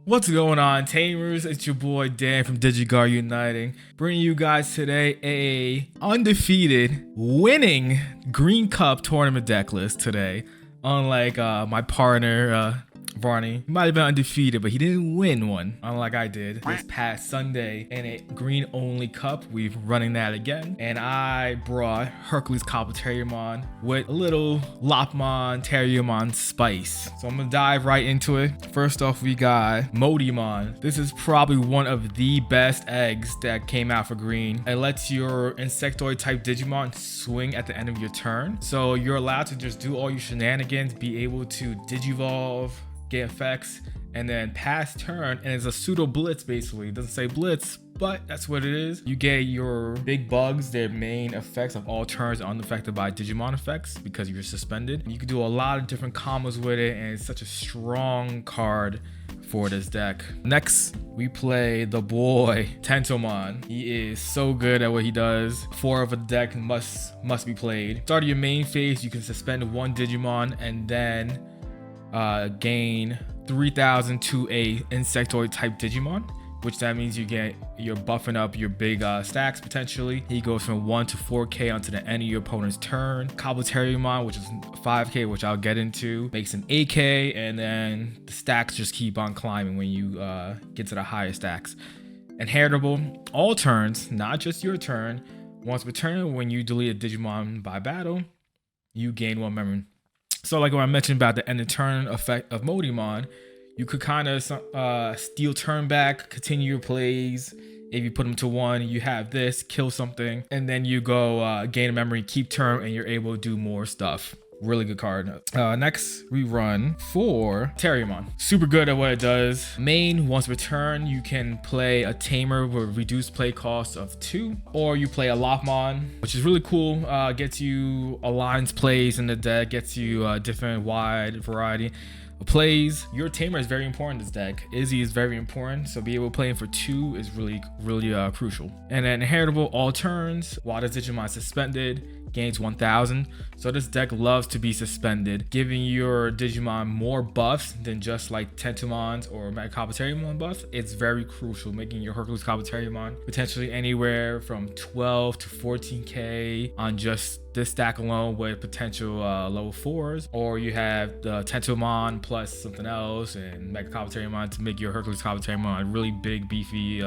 What's going on, Tamers? It's your boy Dan from DigiGuard Uniting, bringing you guys today a undefeated winning Green Cup tournament deck list today. Unlike my partner Barney, he might have been undefeated, but he didn't win one, unlike I did this past Sunday in a green only cup. We're running that again, and I brought Hercules Copper Terriermon with a little Lopmon Terriermon spice. So I'm gonna dive right into it. First off, we got Modimon. This is probably one of the best eggs that came out for green. It lets your insectoid type Digimon swing at the end of your turn, so you're allowed to just do all your shenanigans, be able to Digivolve, get effects, and then pass turn, and it's a pseudo blitz. Basically, it doesn't say blitz, but that's what it is. You get your big bugs, their main effects of all turns are unaffected by Digimon effects because you're suspended. You can do a lot of different combos with it, and it's such a strong card for this deck. Next, we play the boy Tentomon. He is so good at what he does. 4 of a deck must be played. Start of your main phase, you can suspend 1 Digimon and then gain 3,000 to a insectoid type Digimon, which that means you're buffing up your big stacks potentially. He goes from 1 to 4k onto the end of your opponent's turn. Cobble Terriermon, which is 5k, which I'll get into, makes an 8k, and then the stacks just keep on climbing when you get to the higher stacks. Inheritable, all turns, not just your turn. Once per turn, when you delete a Digimon by battle, you gain 1 memory. So like what I mentioned about the end of turn effect of Modimon, you could kind of steal turn back, continue your plays. If you put them to 1, you have this, kill something, and then you go gain a memory, keep turn, and you're able to do more stuff. Really good card. Next, we run for Terriermon. Super good at what it does. Main, once per turn, you can play a Tamer with reduced play cost of 2, or you play a Lopmon, which is really cool. Gets you alliance plays in the deck, gets you a different wide variety of plays. Your Tamer is very important in this deck. Izzy is very important, so be able to play him for 2 is really crucial. And then inheritable, all turns, while the Digimon is suspended, gains 1,000. So this deck loves to be suspended, giving your Digimon more buffs than just like Tentomon's or Mega Copper Terriermon buff. It's very crucial, making your Hercules Copper Terriermon potentially anywhere from 12 to 14k on just this stack alone with potential level 4s, or you have the Tentomon plus something else and Mega Copper Terriermon to make your Hercules Copper Terriermon a really big beefy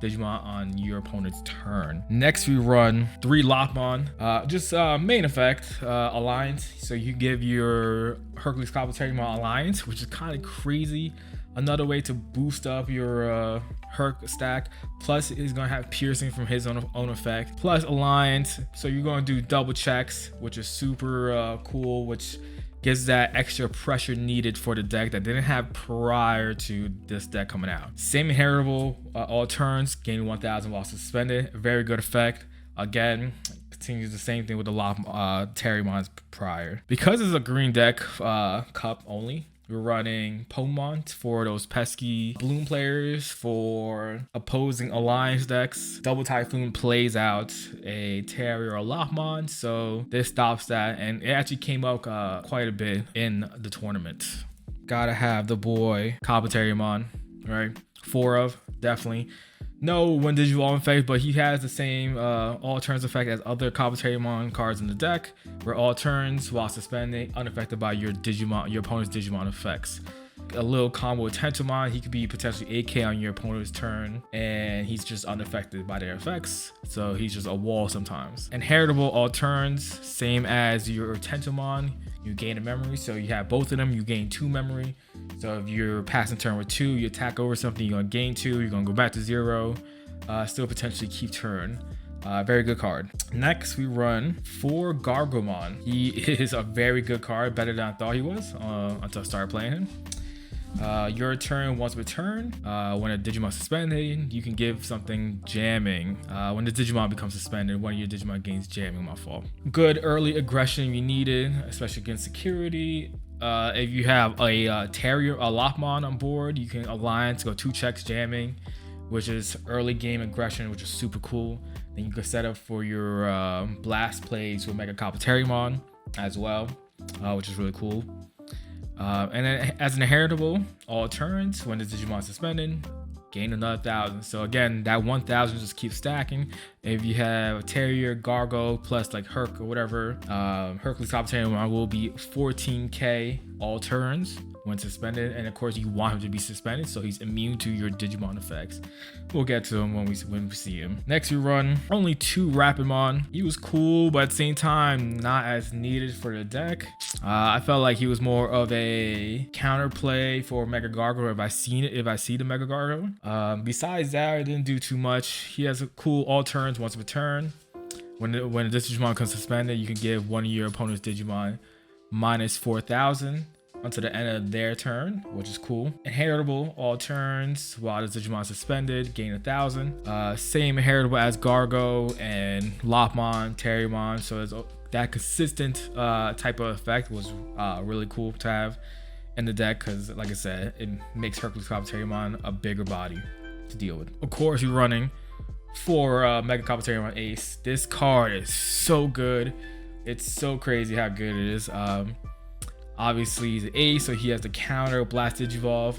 Digimon on your opponent's turn. Next, we run 3 Lopmon. Just main effect, Alliance. So you give your Hercules Copper Terriermon Alliance, which is kind of crazy. Another way to boost up your Herc stack. Plus, he's gonna have piercing from his own effect. Plus Alliance. So you're gonna do double checks, which is super cool, which gives that extra pressure needed for the deck that didn't have prior to this deck coming out. Same inheritable, all turns, gain 1,000 while suspended. Very good effect. Again, continues the same thing with the Terriermons prior. Because it's a green deck, cup only, we're running Pomon for those pesky Bloom players for opposing Alliance decks. Double Typhoon plays out a Terrier or Lopmon, so this stops that, and it actually came out quite a bit in the tournament. Gotta have the boy Copper Terriermon, right? 4 of, definitely. No when Digivolve effect, but he has the same all turns effect as other Copper Terriermon cards in the deck, where all turns while suspending unaffected by your opponent's Digimon effects. A little combo with Tentomon, he could be potentially 8k on your opponent's turn, and he's just unaffected by their effects, so he's just a wall sometimes. Inheritable, all turns, same as your Tentomon, you gain a memory, so you have both of them, you gain 2 memory. So if you're passing turn with 2, you attack over something, you're gonna gain 2, you're gonna go back to 0, still potentially keep turn. Very good card. Next, we run for Gargomon. He is a very good card, better than I thought he was until I started playing him. Your turn, once per turn, when a Digimon is suspended, you can give something jamming. When the Digimon becomes suspended, one of your Digimon gains jamming, my fault. Good early aggression you needed, especially against security. If you have a Terrier, a Lopmon on board, you can Alliance, go 2 checks jamming, which is early game aggression, which is super cool. Then you can set up for your blast plays with Mega Copper Terriermon as well, which is really cool. And then as an inheritable, all turns when the Digimon suspended, gain another 1,000. So again, that 1,000 just keeps stacking. If you have a Terrier, Gargo, plus like Herc or whatever, Hercules Copper Terrier will be 14k all turns when suspended. And of course, you want him to be suspended, so he's immune to your Digimon effects. We'll get to him when we see him. Next, we run only 2 Rapidmon. He was cool, but at the same time, not as needed for the deck. I felt like he was more of a counterplay for Mega Gargo if I see the Mega Gargo. Besides that, I didn't do too much. He has a cool all turns once per turn. When this Digimon comes suspended, you can give one of your opponent's Digimon minus 4,000 until the end of their turn, which is cool. Inheritable all turns while the Digimon suspended, gain 1,000. Same inheritable as Gargo and Lopmon, Terriermon. So that consistent type of effect was really cool to have in the deck because, like I said, it makes Hercules Copper Terriermon a bigger body to deal with. Of course, you're running 4 Mega Copper Terriermon Ace. This card is so good. It's so crazy how good it is. Obviously, he's an ace, so he has the counter Blast Digivolve.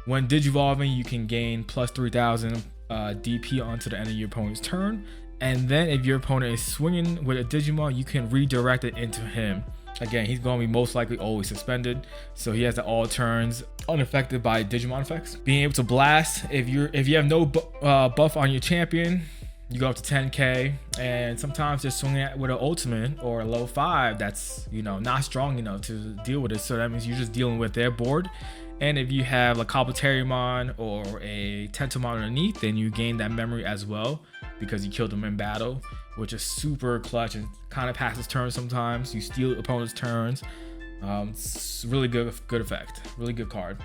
When Digivolving, you can gain plus 3,000 DP onto the end of your opponent's turn. And then if your opponent is swinging with a Digimon, you can redirect it into him. Again, he's going to be most likely always suspended, so he has the all turns unaffected by Digimon effects. Being able to blast, if you have no buff on your champion, you go up to 10k, and sometimes just swinging at with an ultimate or a low 5 that's not strong enough to deal with it. So that means you're just dealing with their board. And if you have a Copper Terriermon or a Tentomon underneath, then you gain that memory as well because you killed them in battle, which is super clutch and kind of passes turns sometimes. You steal opponent's turns. It's really good effect, really good card.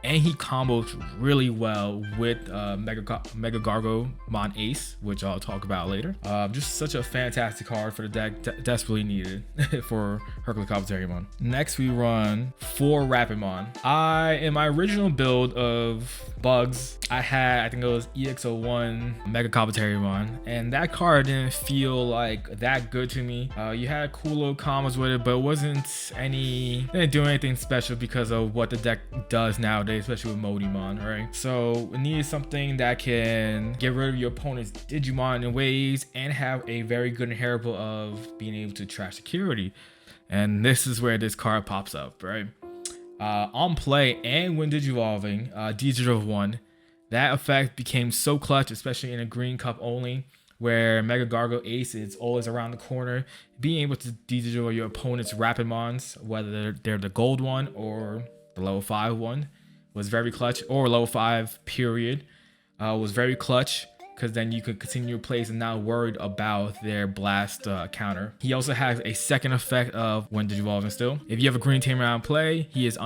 And he combos really well with Mega Gargomon Ace, which I'll talk about later. Just such a fantastic card for the deck, desperately needed for Hercules Copper Terriermon. Next, we run 4 Rapidmon. In my original build of Bugs, I think it was EX01 Mega Copper Terriermon, and that card didn't feel like that good to me. You had cool little combos with it, but it didn't do anything special because of what the deck does nowadays, especially with Modimon, right? So it needed something that can get rid of your opponent's Digimon in ways and have a very good inheritable of being able to trash security. And this is where this card pops up, right? On play and when Digivolving, DIGIPOD, that effect became so clutch, especially in a green cup only, where Mega Gargo Ace is always around the corner. Being able to Digivolve your opponent's Rapidmons, whether they're the gold one or the level 5 one, was very clutch, or level 5 period, was very clutch, because then you could continue your plays and not worried about their blast counter. He also has a second effect of when Digivolving still. If you have a green team around play, he is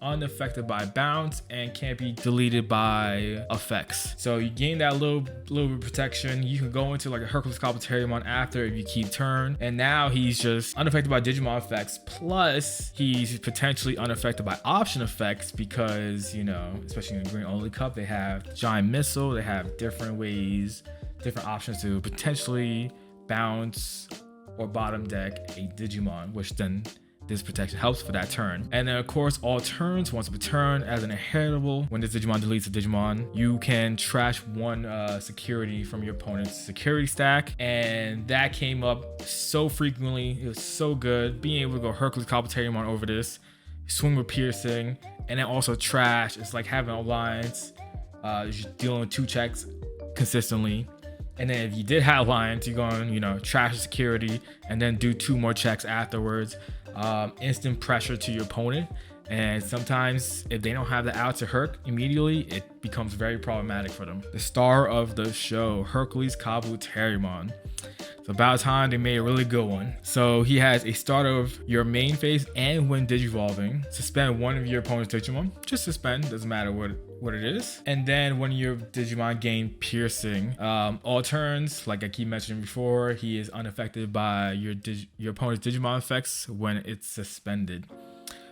unaffected by bounce and can't be deleted by effects. So you gain that little bit of protection. You can go into like a Hercules Copper Terriermon after if you keep turn. And now he's just unaffected by Digimon effects. Plus, he's potentially unaffected by option effects because, especially in the green only cup, they have Giant Missile, they have different options to potentially bounce or bottom deck a Digimon, which then this protection helps for that turn. And then of course, all turns, once per turn, as an inheritable, when this Digimon deletes a Digimon, you can trash one security from your opponent's security stack. And that came up so frequently. It was so good. Being able to go Hercules Copper Terriermon over this, swing with piercing, and then also trash. It's like having alliance. You're dealing with 2 checks consistently, and then if you did have alliance, you're going trash security and then do 2 more checks afterwards. Instant pressure to your opponent, and sometimes if they don't have the out to Herc immediately, it becomes very problematic for them. The star of the show, Hercules Copper Terriermon. It's about time they made a really good one. So he has a start of your main phase, and when Digivolving, suspend one of your opponent's Digimon. Just suspend, doesn't matter what it is. And then when your Digimon gain piercing, all turns, like I keep mentioning before, he is unaffected by your opponent's Digimon effects when it's suspended.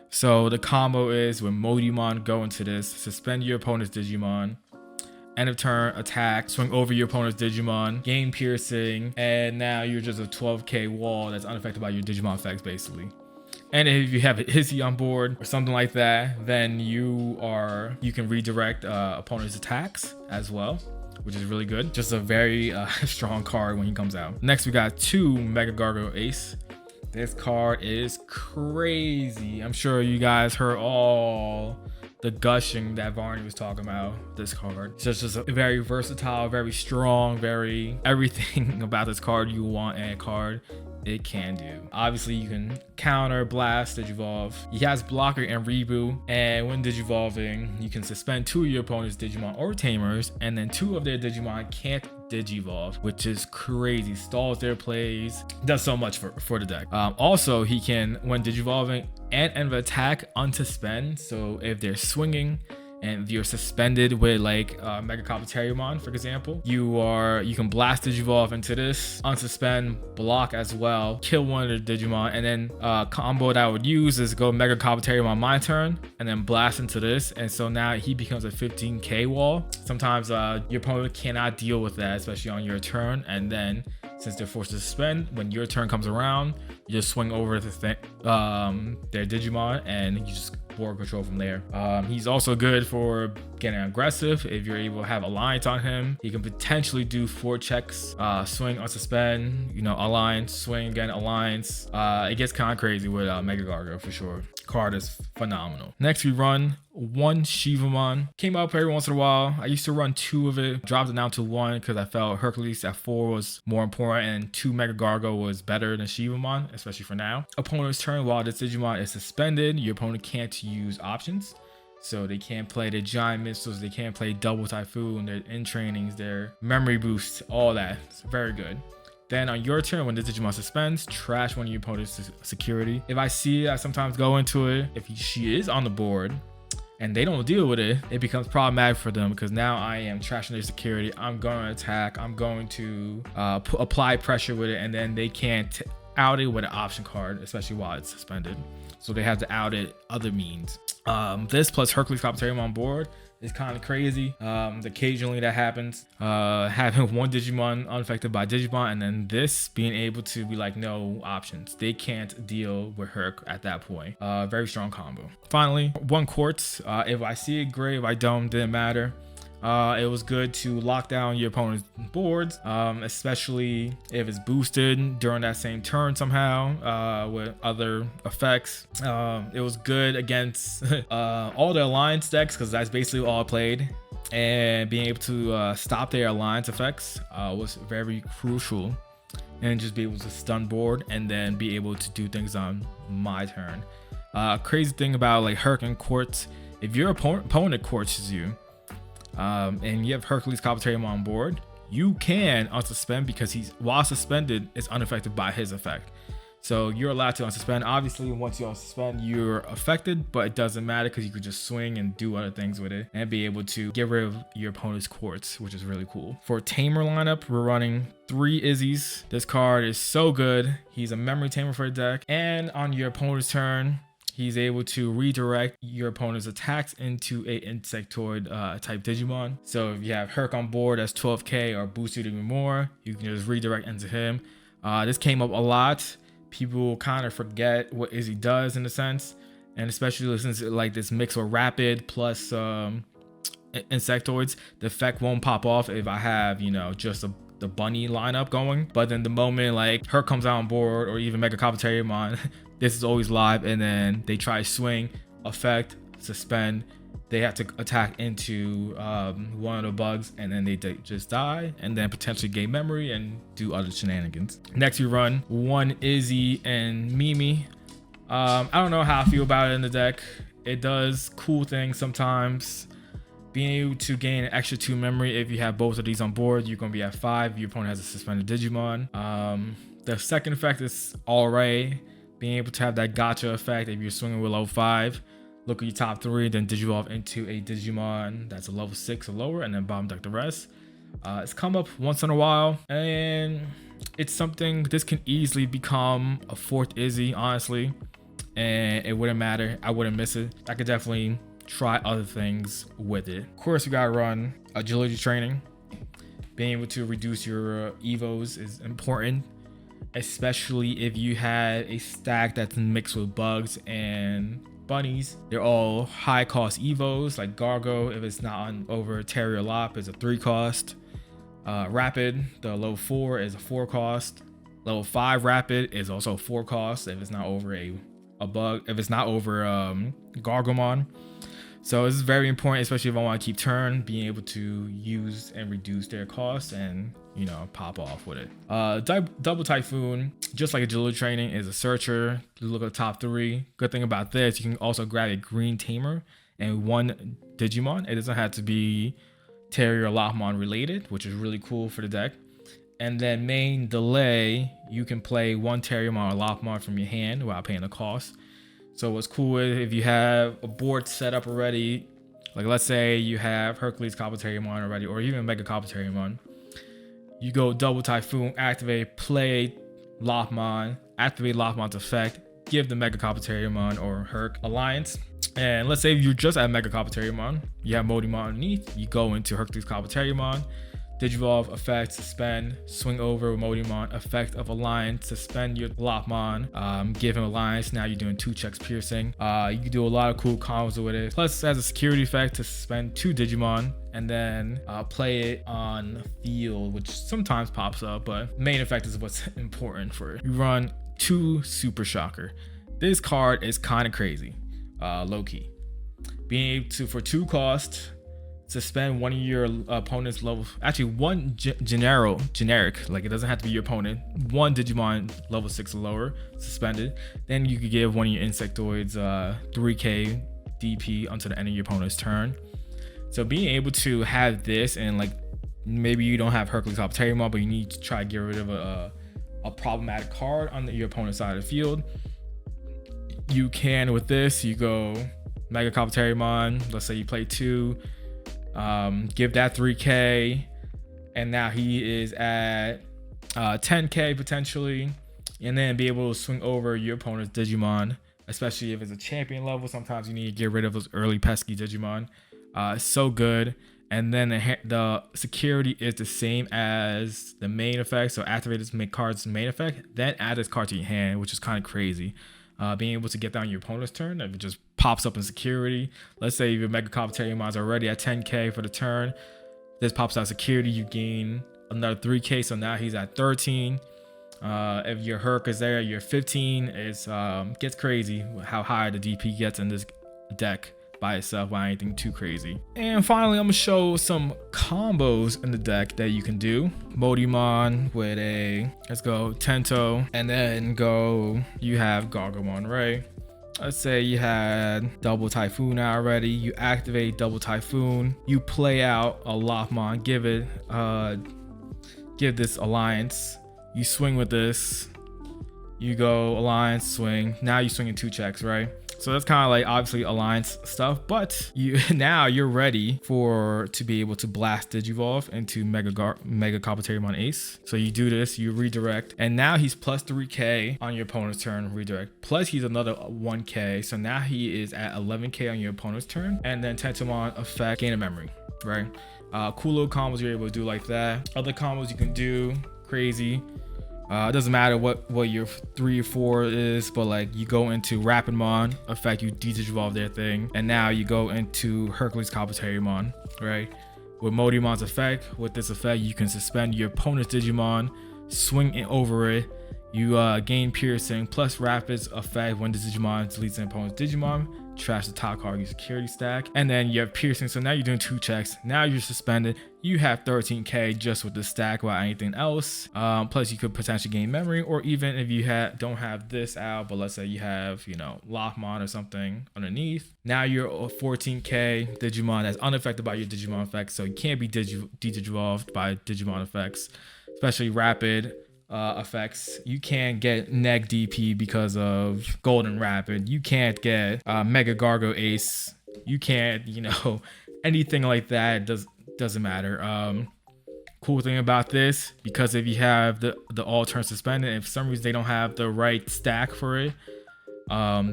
So the combo is when Modimon go into this, suspend your opponent's Digimon, end of turn, attack, swing over your opponent's Digimon, gain piercing, and now you're just a 12k wall that's unaffected by your Digimon effects, basically. And if you have an Izzy on board or something like that, then you can redirect opponent's attacks as well, which is really good. Just a very strong card when he comes out. Next, we got 2 Mega Gargoyle Ace. This card is crazy. I'm sure you guys heard all the gushing that Varney was talking about this card. It's just a very versatile, very strong, very everything about this card you want in a card. It can do. Obviously, you can counter, blast, digivolve. He has blocker and reboot, and when digivolving, you can suspend 2 of your opponent's Digimon or Tamers, and then 2 of their Digimon can't digivolve, which is crazy. Stalls their plays, does so much for the deck. Also, he can, when digivolving and end of attack, unsuspend. So if they're swinging and you're suspended with like Mega Copteriumon, for example, you can blast Digivolve into this, unsuspend, block as well, kill one of the Digimon, and then combo that I would use is go Mega Copteriumon my turn, and then blast into this, and so now he becomes a 15k wall. Sometimes your opponent cannot deal with that, especially on your turn, and then since they're forced to suspend, when your turn comes around, you just swing over to their Digimon and you just board control from there. He's also good for getting aggressive. If you're able to have alliance on him, he can potentially do 4 checks, swing, unsuspend, alliance, swing again, alliance. It gets kind of crazy with Mega Gargoyle for sure. Card is phenomenal. Next, we run 1 Shivamon. Came up every once in a while. I used to run 2 of it, dropped it down to 1 because I felt Hercules at 4 was more important, and 2 Mega Gargoyle was better than Shivamon, especially for now. Opponent's turn, while this Digimon is suspended, your opponent can't use options. So they can't play the giant missiles, they can't play double Typhoon, their in trainings, their memory boost, all that. It's very good. Then on your turn, when the Digimon suspends, trash one of your opponent's security. If I see I sometimes go into it, if she is on the board and they don't deal with it, it becomes problematic for them because now I am trashing their security. I'm going to attack, I'm going to apply pressure with it, and then they can't out it with an option card, especially while it's suspended. So they have to out it other means. This plus Hercules Copterium on board is kind of crazy. Occasionally that happens. Having 1 Digimon unaffected by Digimon, and then this being able to be like no options. They can't deal with Herc at that point. Very strong combo. Finally, 1 Quartz. If I see it, great. If I don't, didn't matter. It was good to lock down your opponent's boards, especially if it's boosted during that same turn somehow with other effects. It was good against all the alliance decks because that's basically all I played, and being able to stop their alliance effects was very crucial, and just be able to stun board and then be able to do things on my turn. Crazy thing about like Herc and Quartz, if your opponent quartzes you, and you have Hercules Copterium on board, you can unsuspend because while suspended, is unaffected by his effect. So you're allowed to unsuspend. Obviously, once you unsuspend, you're affected, but it doesn't matter because you could just swing and do other things with it and be able to get rid of your opponent's quartz, which is really cool. For Tamer lineup, we're running 3 Izzies. This card is so good. He's a memory tamer for the deck, and on your opponent's turn, he's able to redirect your opponent's attacks into a insectoid type Digimon. So if you have Herc on board that's 12k or boosted even more, you can just redirect into him. This came up a lot. People kind of forget what Izzy does in a sense, and especially since like this mix with rapid plus insectoids, the effect won't pop off if I have just the bunny lineup going. But then the moment like Herc comes out on board, or even Mega Copteriumon, this is always live, and then they try swing, effect, suspend, they have to attack into one of the bugs, and then they just die, and then potentially gain memory and do other shenanigans. Next, we run 1 Izzy and Mimi. I don't know how I feel about it in the deck. It does cool things sometimes. Being able to gain an extra 2 memory if you have both of these on board, you're going to be at 5. Your opponent has a suspended Digimon. The second effect is alright. Being able to have that gotcha effect if you're swinging with level 5. Look at your top 3, then digivolve into a Digimon that's a level 6 or lower, and then bottom deck the rest. It's come up once in a while, and it's something, this can easily become a 4th Izzy, honestly, and it wouldn't matter. I wouldn't miss it. I could definitely try other things with it. Of course, you gotta run agility training. Being able to reduce your evos is important. especially if you had a stack that's mixed with bugs and bunnies. They're all high cost evos, like Gargo, if it's not on over Terrier Lop, is a 3 cost. Rapid, the level 4 is a 4 cost. Level 5 Rapid is also 4 cost if it's not over a bug, if it's not over Gargomon. So this is very important, especially if I want to keep turn, being able to use and reduce their costs and, you know, pop off with it. Double Typhoon, just like agility training, is a searcher. You look at the top 3. Good thing about this, you can also grab a green tamer and 1 Digimon. It doesn't have to be Terrier Lopmon related, which is really cool for the deck. And then main delay, you can play 1 Terriermon or Lopmon from your hand without paying the cost. So what's cool is if you have a board set up already, like let's say you have Hercules Copper Terriermon already, or even Mega Copper Terriermon, you go Double Typhoon, activate, play Lopmon, activate Lopmon's effect, give the Mega Copper Terriermon or Herc Alliance. And let's say you're just at Mega Copper Terriermon, you have Modimon underneath, you go into Hercules Copper Terriermon, Digivolve, effect, suspend, swing over Modimon, effect of Alliance, suspend your Lopmon, give him Alliance. Now you're doing 2 checks piercing. You can do a lot of cool combos with it. Plus, as a security effect to suspend 2 Digimon and then play it on the field, which sometimes pops up, but main effect is what's important for it. You run 2 Super Shocker. This card is kind of crazy, low key. Being able to, for 2 cost, suspend 1 of your opponent's level, actually 1 generic, like it doesn't have to be your opponent, 1 Digimon level 6 or lower, suspended. Then you could give 1 of your Insectoids 3k DP until the end of your opponent's turn. So being able to have this, and like maybe you don't have Hercules Copper Terriermon, but you need to try to get rid of a problematic card on your opponent's side of the field, you can with this. You go Mega Copper Terriermon, let's say you play 2, give that 3k, and now he is at 10k potentially, and then be able to swing over your opponent's Digimon, especially if it's a champion level. Sometimes you need to get rid of those early pesky Digimon. So good. And then the security is the same as the main effect, so activate this card's main effect, then add this card to your hand, which is kind of crazy. Being able to get down your opponent's turn, if it just pops up in security. Let's say your Mega Copper Terriermon is already at 10k for the turn. This pops out security, you gain another 3k, so now he's at 13. If your Herc is there, you're 15. It's gets crazy how high the DP gets in this deck by itself, without anything too crazy. And finally, I'm gonna show some combos in the deck that you can do. Modimon with a, let's go Tento, and then go, you have Gargomon, right? Let's say you had Double Typhoon already. You activate Double Typhoon, you play out a Lopmon, give this Alliance, you swing with this, you go Alliance, swing. Now you swing in 2 checks, right? So that's kind of like obviously Alliance stuff, but now you're ready to be able to blast Digivolve into Mega Copper Terriermon Ace. So you do this, you redirect, and now he's plus 3k on your opponent's turn, redirect. Plus he's another 1k, so now he is at 11k on your opponent's turn. And then Tentomon effect, gain a memory, right? Cool little combos you're able to do like that. Other combos you can do, crazy. It doesn't matter what your 3 or 4 is, but like you go into Rapidmon effect, you Digivolve their thing, and now you go into Hercules Copper Terriermon, right? With Modimon's effect, with this effect, you can suspend your opponent's Digimon, swing it over it, you gain piercing, plus Rapid's effect when the Digimon deletes an opponent's Digimon, trash the top card, your security stack, and then you have piercing. So now you're doing 2 checks. Now you're suspended. You have 13k just with the stack without anything else. Plus you could potentially gain memory, or even if you don't have this out, but let's say you have, you know, Lopmon or something underneath. Now you're a 14k Digimon that's unaffected by your Digimon effects, so you can't be Digivolved by Digimon effects, especially Rapid effects. You can't get neg DP because of Golden Rapid. You can't get Mega Gargo Ace. You can't, you know, anything like that. Doesn't matter. Cool thing about this, because if you have the all turn suspended, if for some reason they don't have the right stack for it,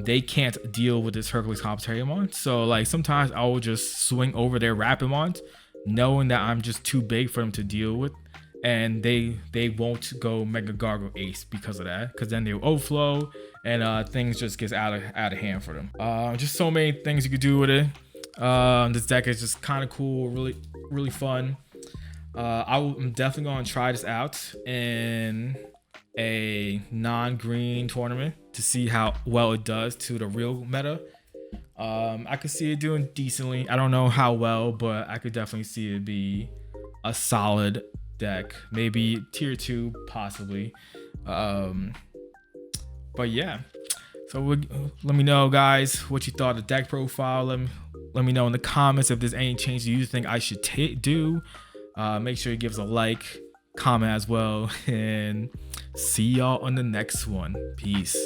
they can't deal with this Hercules Copper Terriermon. So like sometimes I will just swing over their Rapidmon, knowing that I'm just too big for them to deal with. and they won't go Mega Gargle Ace because of that, because then they'll overflow and things just gets out of hand for them. Just so many things you could do with it. This deck is just kind of cool, really fun. I'm definitely gonna try this out in a non-green tournament to see how well it does to the real meta. I could see it doing decently. I don't know how well, but I could definitely see it be a solid deck, maybe tier 2 possibly. But yeah, so let me know, guys, what you thought of the deck profile. Let me know in the comments if there's any changes you think I should do. Make sure you give us a like, comment as well, and see y'all on the next one. Peace.